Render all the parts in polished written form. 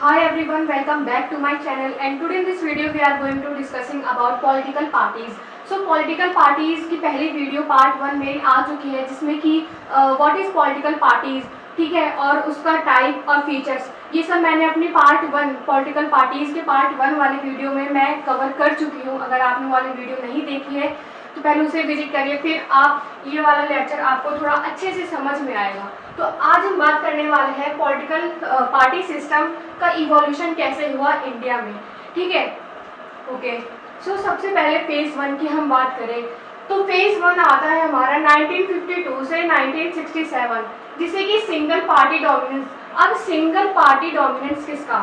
Hi everyone, welcome back to my channel and today in this video we are going to discussing about political parties. So political parties की पहली video part 1 मेरी आ चुकी है जिसमें कि what is political parties, ठीक है, और उसका टाइप और फीचर्स ये सब मैंने अपनी पार्ट 1 पॉलिटिकल पार्टीज के पार्ट 1 वाले वीडियो में मैं कवर कर चुकी हूँ। अगर आपने वाली वीडियो नहीं देखी है तो पहले उसे विजिट करिए, फिर आप ये वाला लेक्चर आपको थोड़ा अच्छे से समझ में आएगा। तो आज हम बात करने वाले हैं पॉलिटिकल पार्टी सिस्टम का इवोल्यूशन कैसे हुआ इंडिया में, ठीक है। ओके, सो सबसे पहले फेज 1 की हम बात करें तो फेज 1 आता है हमारा 1952 से 1967 जिसे कि सिंगल पार्टी डोमिनेंस। अब सिंगल पार्टी डोमिनेंस किसका?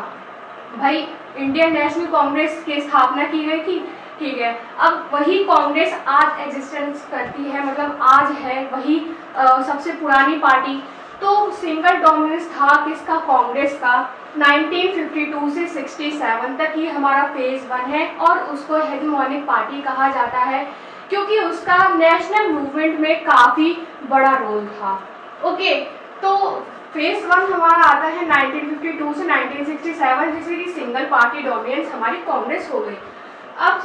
भाई इंडियन नेशनल कांग्रेस की स्थापना की गई थी, ठीक है। अब वही कांग्रेस आज एग्जिस्टेंस करती है, मतलब आज है वही सबसे पुरानी पार्टी। तो सिंगल डोमिनेंस था किसका? कांग्रेस का। 1952 से 67 तक ये हमारा फेज 1 है और उसको हेजेमोनिक पार्टी कहा जाता है क्योंकि उसका नेशनल मूवमेंट में काफी बड़ा रोल था। ओके, तो फेज 1 हमारा आता है 1952 से 1967 जिसे कि सिंगल पार्टी डोमिनेंस हमारी कांग्रेस हो गई। अब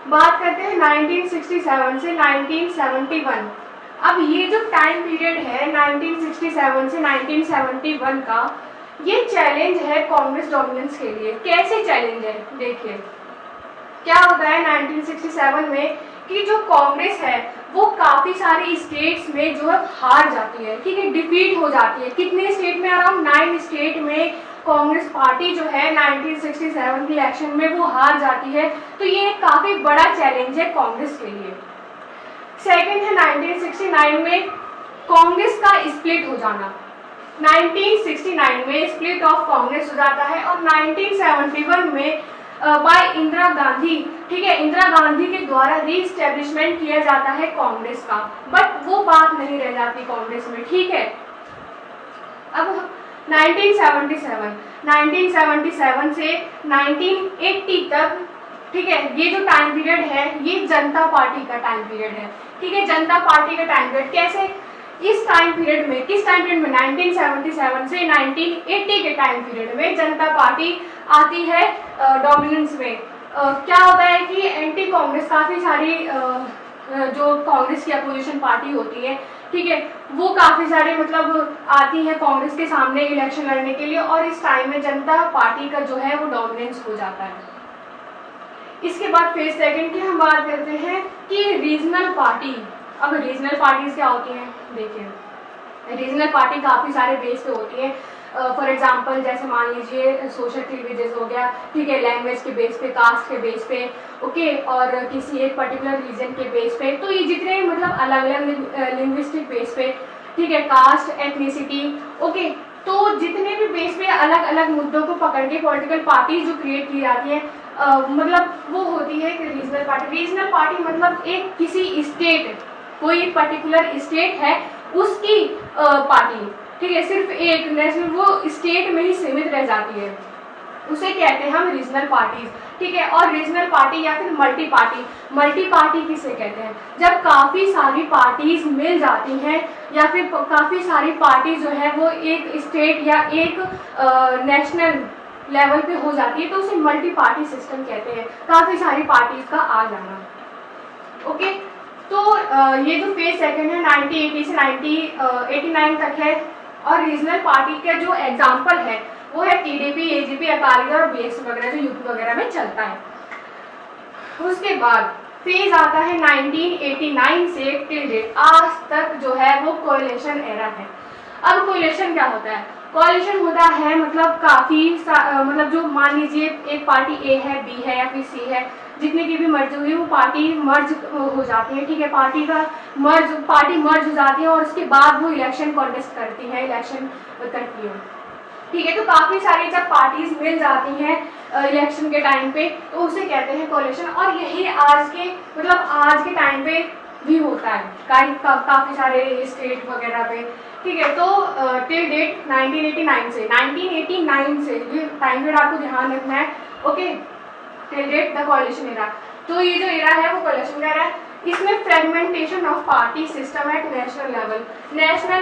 बात करते हैं 1967 से 1971। अब ये जो टाइम पीरियड है 1967 से 1971 का, ये चैलेंज है कांग्रेस डोमिनेंस के लिए। कैसे चैलेंज है? देखिए क्या होता है 1967 में कि जो कांग्रेस है वो काफी सारे स्टेट्स में जो है हार जाती है, ठीक है, डिफीट हो जाती है। कितने स्टेट में? अराउंड 9 स्टेट में कांग्रेस पार्टी जो है 1967 के इलेक्शन में वो हार जाती है। तो ये एक काफी बड़ा चैलेंज है कांग्रेस के लिए। सेकंड है 1969 में कांग्रेस का स्प्लिट हो जाना। 1969 में स्प्लिट ऑफ कांग्रेस हो जाता है और 1971 में बाय इंदिरा गांधी, ठीक है, इंदिरा गांधी के द्वारा रीस्टेब्लिशमेंट किया जाता है कांग्रेस का। बट वो बात नहीं रह जाती कांग्रेस में, ठीक है। अब 1977 से 1980 तक, ठीक है, ये जो टाइम पीरियड है ये जनता पार्टी का टाइम पीरियड है, ठीक है। जनता पार्टी का टाइम पीरियड कैसे? इस टाइम पीरियड में, किस टाइम पीरियड में? 1977 से 1980 के टाइम पीरियड में जनता पार्टी आती है डोमिनेंस में। क्या होता है कि एंटी कांग्रेस काफ़ी सारी जो कांग्रेस की अपोजिशन पार्टी होती है, ठीक है, वो काफ़ी सारे मतलब आती है कांग्रेस के सामने इलेक्शन लड़ने के लिए और इस टाइम में जनता पार्टी का जो है वो डोमिनेंस हो जाता है। इसके बाद फेज सेकंड की हम बात करते हैं कि रीजनल पार्टी। अब रीजनल पार्टीज क्या होती हैं? देखिए रीजनल पार्टी काफ़ी सारे बेस पे होती है। फॉर एग्जांपल जैसे मान लीजिए सोशल प्रिविलेजेस हो गया, ठीक है, लैंग्वेज के बेस पे, कास्ट के बेस पे, ओके, और किसी एक पर्टिकुलर रीजन के बेस पे। तो ये जितने मतलब अलग अलग लिंग्विस्टिक बेस पे, ठीक है, कास्ट, एथनिसिटी, ओके, तो जितने भी बेस पे अलग अलग मुद्दों को पकड़ के पॉलिटिकल पार्टी जो क्रिएट की जाती है, मतलब वो होती है रीजनल पार्टी। रीजनल पार्टी मतलब एक किसी स्टेट, कोई एक पर्टिकुलर स्टेट है उसकी पार्टी, ठीक है, सिर्फ एक नेशनल वो स्टेट में ही सीमित रह जाती है, उसे कहते हैं हम रीजनल पार्टीज, ठीक है। और रीजनल पार्टी या फिर मल्टी पार्टी, मल्टी पार्टी किसे कहते हैं? जब काफ़ी सारी पार्टीज मिल जाती हैं या फिर काफ़ी सारी पार्टी जो है वो एक स्टेट या एक नेशनल लेवल पे हो जाती है तो उसे मल्टी पार्टी सिस्टम कहते हैं, काफ़ी सारी पार्टीज का आ जाना। ओके, तो ये जो फेज सेकंड है 1980 से 1989 तक है और रीजनल पार्टी का जो एग्जांपल है वो है टीडीपी, एजीपी, अकाली दल और बीएसपी वगैरह जो यूपी वगैरह में चलता है। उसके बाद फेज आता है 1989 से टिल डेट आज तक जो है वो कोएलिशन एरा है। अब कोएलिशन क्या होता है? कोएलिशन होता है मतलब काफ़ी मतलब जो मान लीजिए एक पार्टी ए है, बी है या फिर सी है, जितने की भी मर्ज हुई वो पार्टी मर्ज हो जाती है, ठीक है, पार्टी मर्ज हो जाती है और उसके बाद वो इलेक्शन कॉन्टेस्ट करती है, इलेक्शन करती है, ठीक है। तो काफ़ी सारी जब पार्टीज मिल जाती हैं इलेक्शन के टाइम पे तो उसे कहते हैं कोएलिशन और यही आज के मतलब आज के टाइम पे भी होता है काफ़ी सारे स्टेट वगैरह पे, ठीक है। तो टिल डेट 1989 से ये टाइम पीरियड आपको ध्यान रखना है, okay, till date the coalition era. तो ये जो एरा है वो कोएलिशन का एरा है। इसमें fragmentation of party system eight national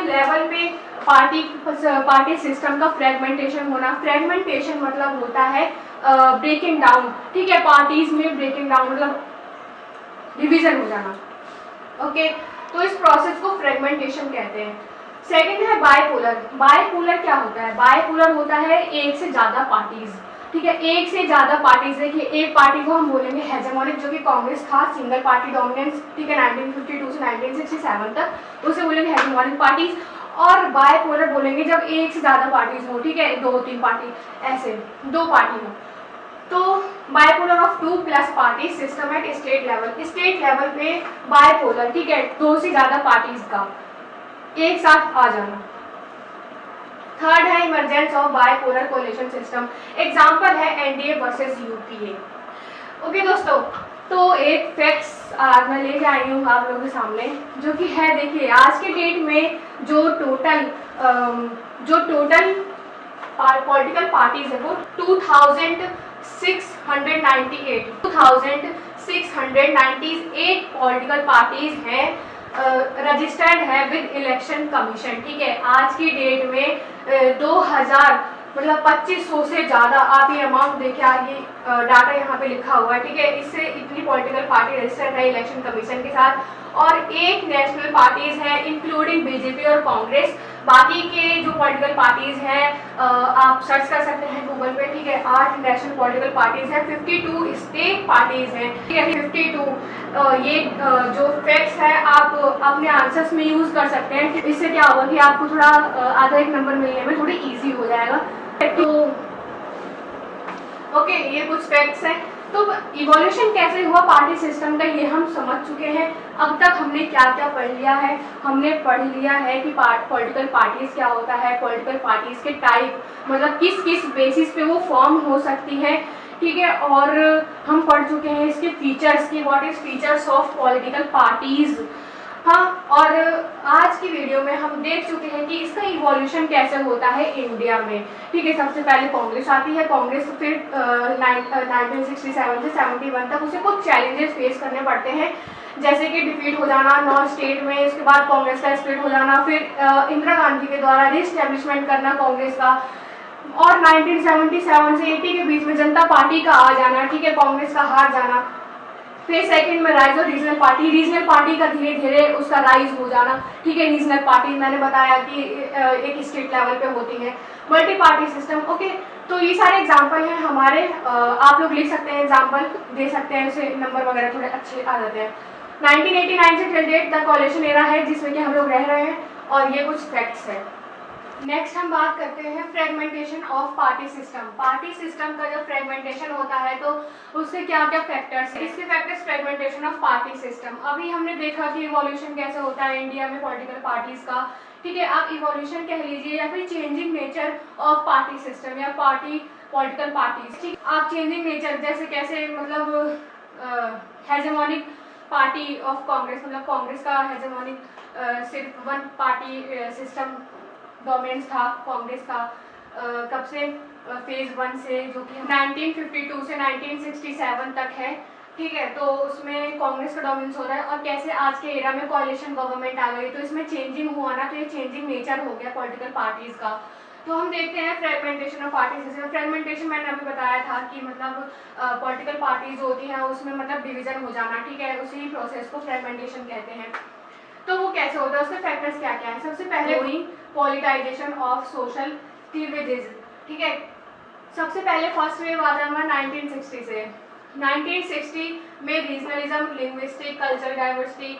level पे पार्टी सिस्टम का फ्रेगमेंटेशन होना। फ्रेगमेंटेशन मतलब होता है ब्रेकिंग डाउन, ठीक है, पार्टीज में ब्रेकिंग डाउन मतलब डिवीजन हो जाना। ओके, तो इस प्रोसेस को फ्रेगमेंटेशन कहते हैं। सेकंड है बायपोलर। बायपोलर क्या होता है? बायपोलर होता है एक से ज्यादा पार्टीज, ठीक है, एक से ज्यादा पार्टीज। देखिए, एक पार्टी को हम बोलेंगे हेजेमोनिक, जो कि कांग्रेस था, सिंगल पार्टी डोमिनेंस, ठीक है, 1952 से 1967 तक, उसे बोलेंगे हेजेमोनिक पार्टीज। और बायपोलर बोलेंगे जब एक से ज्यादा पार्टीज हो, ठीक है, 2-3 पार्टी, ऐसे 2 पार्टी हो। तो bipolar of 2+ party system eight state level पे बायपोलर, ठीक है, 2 से ज्यादा पार्टीज का एक साथ आ जाना। थर्ड है emergence of bipolar coalition system. Example है एनडीए वर्सेस यूपीए। ओके दोस्तों, तो एक फैक्ट्स आज मैं लेके आई हूँ आप लोगों के सामने, जो कि है, देखिए, आज के डेट में जो टोटल पॉलिटिकल पार्टीज है वो 2698 पॉलिटिकल पार्टीज हैं, रजिस्टर्ड है विद इलेक्शन कमीशन, ठीक है। आज की डेट में 2000 मतलब 2500 से ज़्यादा, आप ये अमाउंट देखिए, ये डाटा यहाँ पे लिखा हुआ है, ठीक है, इससे इतनी पॉलिटिकल पार्टी रजिस्टर्ड है इलेक्शन कमीशन के साथ। और 1 नेशनल पार्टीज है इंक्लूडिंग बीजेपी और कांग्रेस। बाकी के जो पॉलिटिकल पार्टीज हैं आप सर्च कर सकते हैं गूगल पे, ठीक है, 8 नेशनल पॉलिटिकल पार्टीज हैं, 52 स्टेट पार्टीज हैं, ठीक है, 52। ये जो फैक्ट्स है आप अपने आंसर्स में यूज कर सकते हैं। इससे क्या होगा कि आपको थोड़ा आधा एक नंबर मिलने में थोड़ी ईजी हो जाएगा। तो ओके, ये कुछ फैक्ट्स हैं। तो इवोल्यूशन कैसे हुआ पार्टी सिस्टम का, ये हम समझ चुके हैं। अब तक हमने क्या क्या पढ़ लिया है? हमने पढ़ लिया है कि पॉलिटिकल पार्टीज क्या होता है, पॉलिटिकल पार्टीज के टाइप, मतलब किस किस बेसिस पे वो फॉर्म हो सकती है, ठीक है। और हम पढ़ चुके हैं इसके फीचर्स की, what is features of political parties. हाँ, और आज की वीडियो में हम देख चुके हैं कि इसका इवोल्यूशन कैसे होता है इंडिया में, ठीक है। सबसे पहले कांग्रेस आती है, कांग्रेस फिर 1967 से 71 तक उसे कुछ चैलेंजेस फेस करने पड़ते हैं, जैसे कि डिफीट हो जाना नॉर्थ स्टेट में, इसके बाद कांग्रेस का स्प्लिट हो जाना, फिर इंदिरा गांधी के द्वारा रीस्टैब्लिशमेंट करना कांग्रेस का, और 1977 से 80 के बीच में जनता पार्टी का आ जाना, ठीक है, कांग्रेस का हार जाना। फिर सेकंड में राइज और रीजनल पार्टी का धीरे धीरे उसका राइज हो जाना, ठीक है। रीजनल पार्टी मैंने बताया कि एक स्टेट लेवल पे होती है। Multi party system, okay. तो ये सारे एग्जांपल हैं हमारे, आप लोग लिख सकते हैं, एग्जांपल दे सकते हैं, इससे नंबर वगैरह थोड़े अच्छे आ जाते हैं। 1989 से till date the coalition era है जिसमें कि हम लोग रह रहे हैं, और ये कुछ फैक्ट्स है। नेक्स्ट हम बात करते हैं fragmentation of party system. Party system का जब फ्रेगमेंटेशन होता है तो उससे क्या क्या फैक्टर्स हैं? इसके factors fragmentation of party system. अभी हमने देखा कि इवोल्यूशन कैसे होता है इंडिया में पॉलिटिकल पार्टीज का, ठीक है। आप इवोल्यूशन कह लीजिए या फिर changing nature of party system या पॉलिटिकल पार्टीज, ठीक। आप चेंजिंग नेचर जैसे कैसे, मतलब हेजेमोनिक पार्टी ऑफ कांग्रेस, मतलब कांग्रेस का हेजेमोनिक सिर्फ 1 पार्टी सिस्टम डोमिनेंस था कांग्रेस का, कब से? फेज 1 से, जो कि 1952 से 1967 तक है, ठीक है। तो उसमें कांग्रेस का डोमिनेंस हो रहा है, और कैसे आज के एरा में कोalition गवर्नमेंट आ गई, तो इसमें चेंजिंग हुआ ना, तो ये चेंजिंग नेचर हो गया पॉलिटिकल पार्टीज का। तो हम देखते हैं fragmentation of party system. Fragmentation मैंने अभी बताया था कि मतलब पॉलिटिकल पार्टीज होती हैं उसमें मतलब डिवीजन हो जाना, ठीक है, उसी प्रोसेस को फ्रेगमेंटेशन कहते हैं। तो वो कैसे होता है, उसके फैक्टर्स क्या क्या है? सबसे पहले पॉलिटाइजेशन ऑफ सोशल क्लीवेजेस, ठीक है। सबसे पहले फर्स्ट वेव आ जाएगा 1960 से। 1960 में रीजनलिज्म, लिंग्विस्टिक, कल्चरल डाइवर्सिटी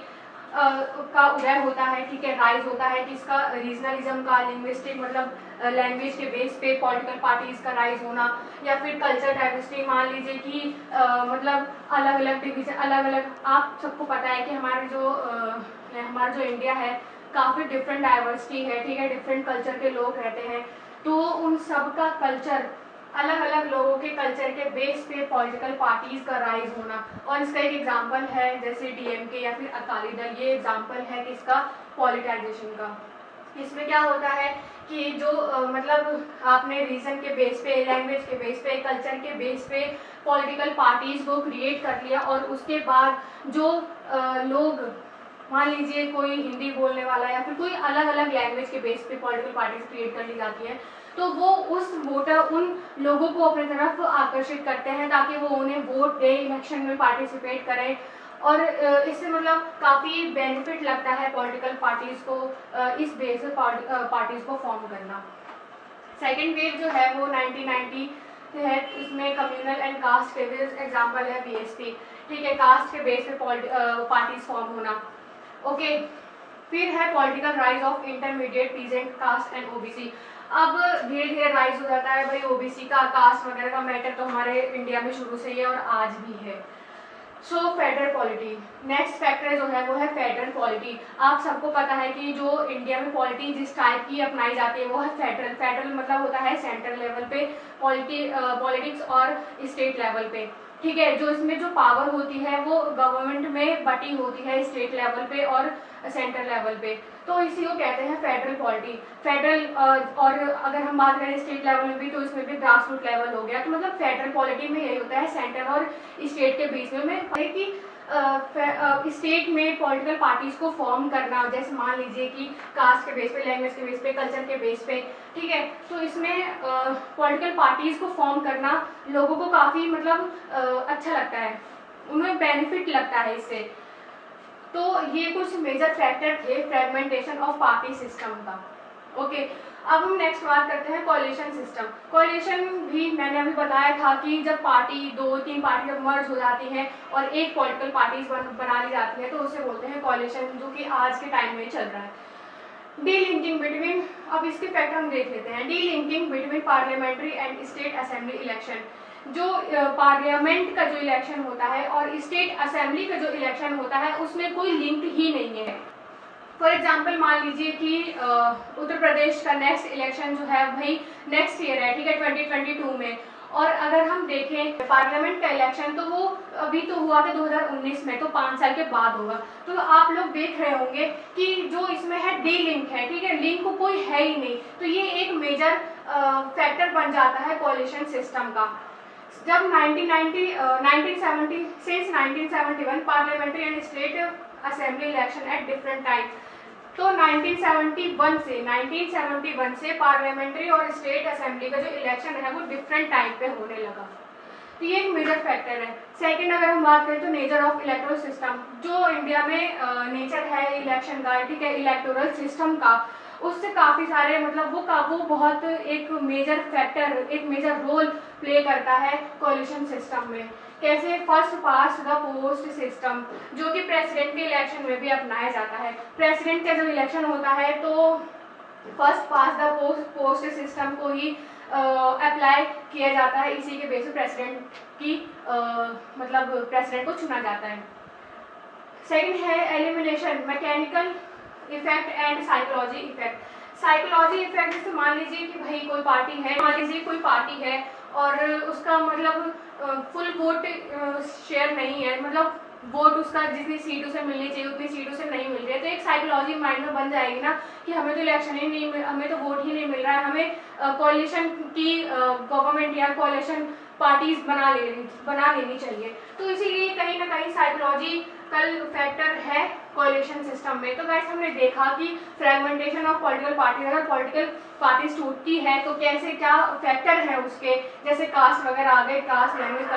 का उदय होता है, ठीक है, राइज होता है किसका? रीजनलिज्म का। लिंग्विस्टिक मतलब लैंग्वेज के बेस पे पॉलिटिकल पार्टीज का राइज होना, या फिर कल्चर डाइवर्सिटी, मान लीजिए कि मतलब अलग अलग डिवीजन, अलग अलग, आप सबको पता है कि हमारा जो इंडिया है काफ़ी डिफरेंट डाइवर्सिटी है, ठीक है, डिफरेंट कल्चर के लोग रहते हैं, तो उन सब का कल्चर, अलग अलग लोगों के कल्चर के बेस पे पॉलिटिकल पार्टीज का राइज होना। और इसका एक एग्जांपल है जैसे डीएमके या फिर अकाली दल, ये एग्जांपल है किसका? पॉलिटाइजेशन का। इसमें क्या होता है कि जो मतलब आपने रीजन के बेस पे, लैंग्वेज के बेस पे, कल्चर के बेस पे पॉलिटिकल पार्टीज को क्रिएट कर लिया, और उसके बाद जो लोग, मान लीजिए कोई हिंदी बोलने वाला या फिर कोई अलग अलग लैंग्वेज के बेस पे पॉलिटिकल पार्टीज क्रिएट कर ली जाती है, तो वो उस वोटर, उन लोगों को अपनी तरफ आकर्षित करते हैं ताकि वो उन्हें वोट दें, इलेक्शन में पार्टिसिपेट करें, और इससे मतलब काफ़ी बेनिफिट लगता है पॉलिटिकल पार्टीज को, इस बेस पे पार्टीज को फॉर्म करना। सेकेंड वेव जो है वो 1990 है, इसमें कम्युनल एंड कास्ट के बेस, एग्जाम्पल है बीएसपी, ठीक है, कास्ट के बेस पे पार्टीज फॉर्म होना। ओके, फिर है political rise of intermediate, peasant caste and OBC. अब धीरे धीरे राइज हो जाता है भाई ओबीसी का, कास्ट वगैरह का मैटर तो हमारे इंडिया में शुरू से ही है और आज भी है। सो फेडरल पॉलिटी, नेक्स्ट फैक्टर जो है वो है फेडरल पॉलिटी। आप सबको पता है कि जो इंडिया में पॉलिटी जिस टाइप की अपनाई जाती है वो है फेडरल। फेडरल मतलब होता है सेंट्रल लेवल पे पॉलिटिक्स और स्टेट लेवल पे, ठीक है। जो इसमें जो पावर होती है वो गवर्नमेंट में बटी होती है स्टेट लेवल पे और सेंट्रल लेवल पे, तो इसी को कहते हैं फेडरल पॉलिटी। फेडरल और अगर हम बात करें स्टेट लेवल में भी, तो इसमें भी ग्रास रूट लेवल हो गया। तो मतलब फेडरल पॉलिटी में यही होता है सेंटर और स्टेट के बीच में कि स्टेट में पॉलिटिकल पार्टीज को फॉर्म करना, जैसे मान लीजिए कि कास्ट के बेस पे, लैंग्वेज के बेस पे, कल्चर के बेस पे, ठीक है। तो इसमें पॉलिटिकल पार्टीज को फॉर्म करना लोगों को काफ़ी मतलब अच्छा लगता है, उन्हें बेनिफिट लगता है इससे। तो ये कुछ मेजर फैक्टर थे फ्रेगमेंटेशन ऑफ पार्टी सिस्टम का। ओके, अब हम नेक्स्ट बात करते हैं कोalition सिस्टम। कोalition भी मैंने अभी बताया था कि जब पार्टी, 2-3 पार्टी जब मर्ज हो जाती हैं और एक पॉलिटिकल पार्टीज बना ली जाती है तो उसे बोलते हैं कोalition, जो कि आज के टाइम में चल रहा है। डीलिंकिंग बिटवीन, अब इसके फैक्टर हम देख लेते हैं। Delinking between parliamentary and state assembly election. जो पार्लियामेंट का जो इलेक्शन होता है और स्टेट असेंबली का जो इलेक्शन होता है उसमें कोई लिंक ही नहीं है। फॉर एग्जाम्पल मान लीजिए कि उत्तर प्रदेश का नेक्स्ट इलेक्शन जो है वही नेक्स्ट ईयर है, ठीक है, 2022 में। और अगर हम देखें पार्लियामेंट का इलेक्शन तो वो अभी तो हुआ था 2019 में, तो 5 साल के बाद होगा। तो आप लोग देख रहे होंगे कि जो इसमें है डी लिंक है, ठीक है, लिंक कोई है ही नहीं। तो ये एक मेजर फैक्टर बन जाता है कोalition सिस्टम का। जब 1971 parliamentary and state assembly election at different time, तो 1971 से पार्लियामेंट्री और स्टेट असेंबली का जो इलेक्शन है वो डिफरेंट टाइम पे होने लगा। तो ये एक मेजर फैक्टर है। सेकंड अगर हम बात करें तो नेचर ऑफ इलेक्टोरल सिस्टम, जो इंडिया में नेचर है इलेक्शन का, ठीक है, इलेक्टोरल सिस्टम का, उससे काफ़ी सारे मतलब वो बहुत एक मेजर फैक्टर, एक मेजर रोल प्ले करता है कोalition सिस्टम में। कैसे? First past the post system, जो कि प्रेसिडेंट के इलेक्शन में भी अपनाया जाता है। प्रेसिडेंट का जब इलेक्शन होता है तो first past the post system को ही अप्लाई किया जाता है। इसी के बेस पे प्रेसिडेंट की मतलब प्रेसिडेंट को चुना जाता है। सेकंड है elimination, mechanical effect and psychology effect. Psychology effect जैसे मान लीजिए कि भाई कोई पार्टी है, मान लीजिए कोई पार्टी है और उसका मतलब फुल वोट शेयर नहीं है, मतलब वोट उसका जितनी सीट उसे मिलनी चाहिए उतनी सीट उसे नहीं मिल रही है, तो एक साइकोलॉजी माइंड में बन जाएगी ना कि हमें तो इलेक्शन ही नहीं, हमें तो वोट ही नहीं मिल रहा है, हमें कोalition की गवर्नमेंट या कोalition पार्टीज बना लेनी चाहिए। तो इसीलिए कहीं ना कहीं साइकोलॉजिकल फैक्टर है कोalition सिस्टम में। तो गाइस हमने देखा कि फ्रेगमेंटेशन ऑफ पॉलिटिकल पार्टी, अगर पॉलिटिकल पार्टीज टूटती है तो कैसे क्या फैक्टर है उसके, जैसे कास्ट वगैरह आ गए, कास्ट, लैंग्वेज,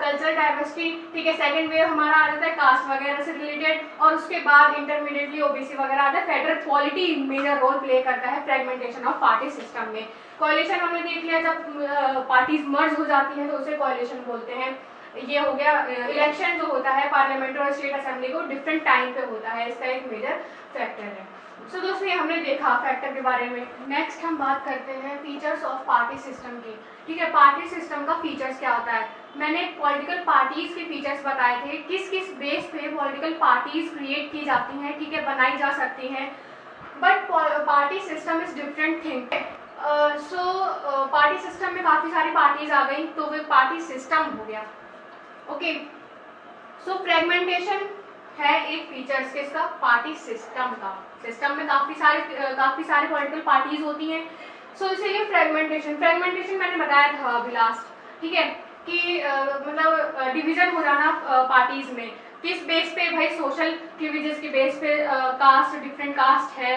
कल्चर डाइवर्सिटी, ठीक है। सेकंड वेव हमारा आ जाता है कास्ट वगैरह से रिलेटेड, और उसके बाद इंटरमीडिएटली ओबीसी वगैरह आता है। Federal polity major role play करता है फ्रेगमेंटेशन ऑफ पार्टी सिस्टम में। कोalition हमने देख लिया, जब पार्टीज मर्ज हो जाती हैं तो उसे कोalition बोलते हैं। ये हो गया। इलेक्शन जो होता है पार्लियामेंट और स्टेट असेंबली को डिफरेंट टाइम पे होता है, इसका एक मेजर फैक्टर है। सो दोस्तों ये हमने देखा फैक्टर के बारे में। नेक्स्ट हम बात करते हैं फीचर्स ऑफ पार्टी सिस्टम की, ठीक है। पार्टी सिस्टम का फीचर्स क्या होता है? मैंने पॉलिटिकल पार्टीज के फीचर्स बताए थे, किस किस बेस पे पॉलिटिकल पार्टीज क्रिएट की जाती हैं, ठीक है, बनाई जा सकती हैं। But party system is different thing. Party system में काफ़ी सारी पार्टीज आ गई तो वो पार्टी सिस्टम हो गया। ओके, सो फ्रेगमेंटेशन है एक फीचर्स किसका, पार्टी सिस्टम का। सिस्टम में काफी सारे पॉलिटिकल पार्टीज होती हैं। सो इसीलिए फ्रेगमेंटेशन मैंने बताया था अभी लास्ट, ठीक है, कि मतलब डिवीजन हो जाना पार्टीज में, किस बेस पे भाई, सोशल क्लीवेजेस के बेस पे, कास्ट, डिफरेंट कास्ट है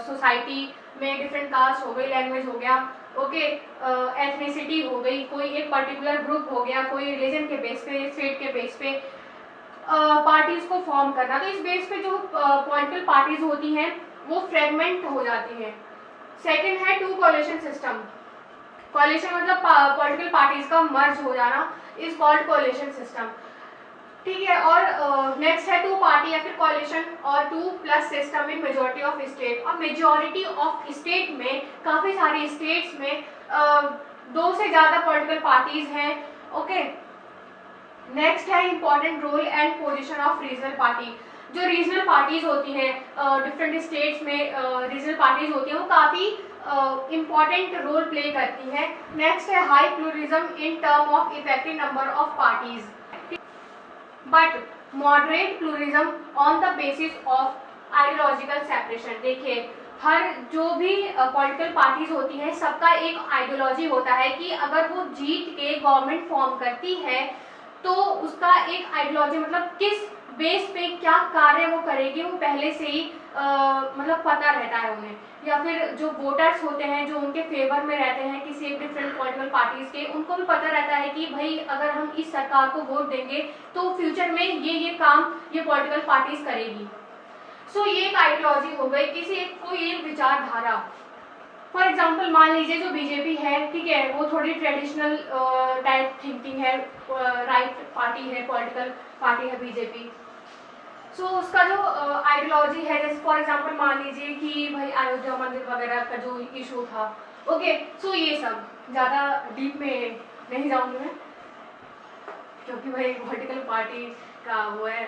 सोसाइटी में, डिफरेंट कास्ट हो गई, लैंग्वेज हो गया, ओके, एथनिसिटी हो गई, कोई एक पर्टिकुलर ग्रुप हो गया, कोई रिलीजन के बेस पे, स्टेट के बेस पे पार्टीज को फॉर्म करना। तो इस बेस पे जो पॉलिटिकल पार्टीज होती हैं वो फ्रेगमेंट हो जाती हैं। सेकंड है टू कोलिशन सिस्टम। कोलिशन मतलब पॉलिटिकल पार्टीज का मर्ज हो जाना, इज कॉल्ड कोलिशन सिस्टम, ठीक है। और नेक्स्ट है टू पार्टी या फिर कोलिशन और two plus system in majority of state. और मेजोरिटी ऑफ स्टेट में, काफी सारी स्टेट्स में 2 से ज्यादा पॉलिटिकल पार्टीज हैं, ओके। नेक्स्ट है important role and position of regional party. जो रीजनल पार्टीज होती हैं डिफरेंट स्टेट्स में, रीजनल पार्टीज होती हैं वो काफी इंपॉर्टेंट रोल प्ले करती हैं। नेक्स्ट है high pluralism in term of effective number of parties but moderate pluralism on the basis of ideological separation. देखिए, हर जो भी पॉलिटिकल पार्टीज होती हैं सबका एक आइडियोलॉजी होता है कि अगर वो जीत के गवर्नमेंट फॉर्म करती है तो उसका एक आइडियोलॉजी, मतलब किस बेस पे क्या कार्य वो करेगी, वो पहले से ही मतलब पता रहता है उन्हें। या फिर जो वोटर्स होते हैं जो उनके फेवर में रहते हैं किसी एक डिफरेंट पॉलिटिकल पार्टीज के, उनको भी पता रहता है कि भाई अगर हम इस सरकार को वोट देंगे तो फ्यूचर में ये काम ये पॉलिटिकल पार्टीज करेगी। सो ये एक आइडियोलॉजी हो गई, कोई एक विचारधारा। फॉर एग्जाम्पल मान लीजिए जो बीजेपी है, ठीक है, वो थोड़ी ट्रेडिशनल टाइप थिंकिंग है, राइट पार्टी है, पॉलिटिकल पार्टी है बीजेपी। सो उसका जो आइडियोलॉजी है, जैसे फॉर एग्जाम्पल मान लीजिए कि भाई अयोध्या मंदिर वगैरह का जो इशू था, ओके। सो ये सब ज़्यादा डीप में नहीं जाऊंगी मैं, क्योंकि भाई पॉलिटिकल पार्टी का वो है।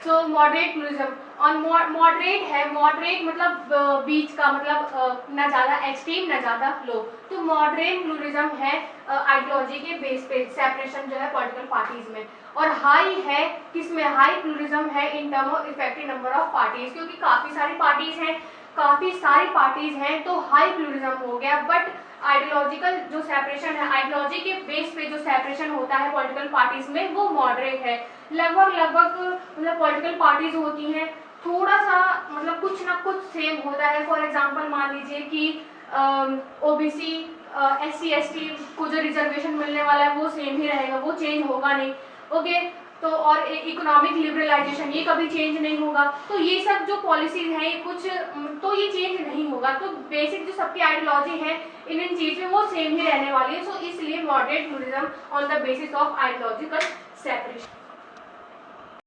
सो मॉडरेट प्लूरिज्म, और मॉडरेट है, मॉडरेट मतलब बीच का, मतलब ना ज़्यादा एक्सट्रीम ना ज़्यादा लो। तो मॉडरेट प्लूरिज्म है आइडियोलॉजी के बेस पे सेपरेशन जो है पॉलिटिकल पार्टीज में। और हाई है किसमें, हाई प्लूरिज्म है इन term of effective number of parties, क्योंकि काफ़ी सारी पार्टीज हैं तो हाई प्लूरिज्म हो गया। बट आइडियोलॉजिकल जो सेपरेशन है, आइडियोलॉजी के बेस पे जो सेपरेशन होता है पॉलिटिकल पार्टीज में, वो मॉडरेट है। लगभग मतलब पॉलिटिकल पार्टीज होती हैं थोड़ा सा मतलब कुछ ना कुछ सेम होता है। फॉर एग्जांपल मान लीजिए कि ओबीसी SC ST को जो रिजर्वेशन मिलने वाला है वो सेम ही रहेगा, वो चेंज होगा नहीं, ओके। तो और इकोनॉमिक लिबरलाइजेशन ये कभी चेंज नहीं होगा। तो ये सब जो पॉलिसीज हैं कुछ तो ये चेंज नहीं होगा। तो बेसिक जो सबकी आइडियोलॉजी है इन चीज में वो सेम ही रहने वाली है। सो इसलिए moderate pluralism on the basis of ideological separation.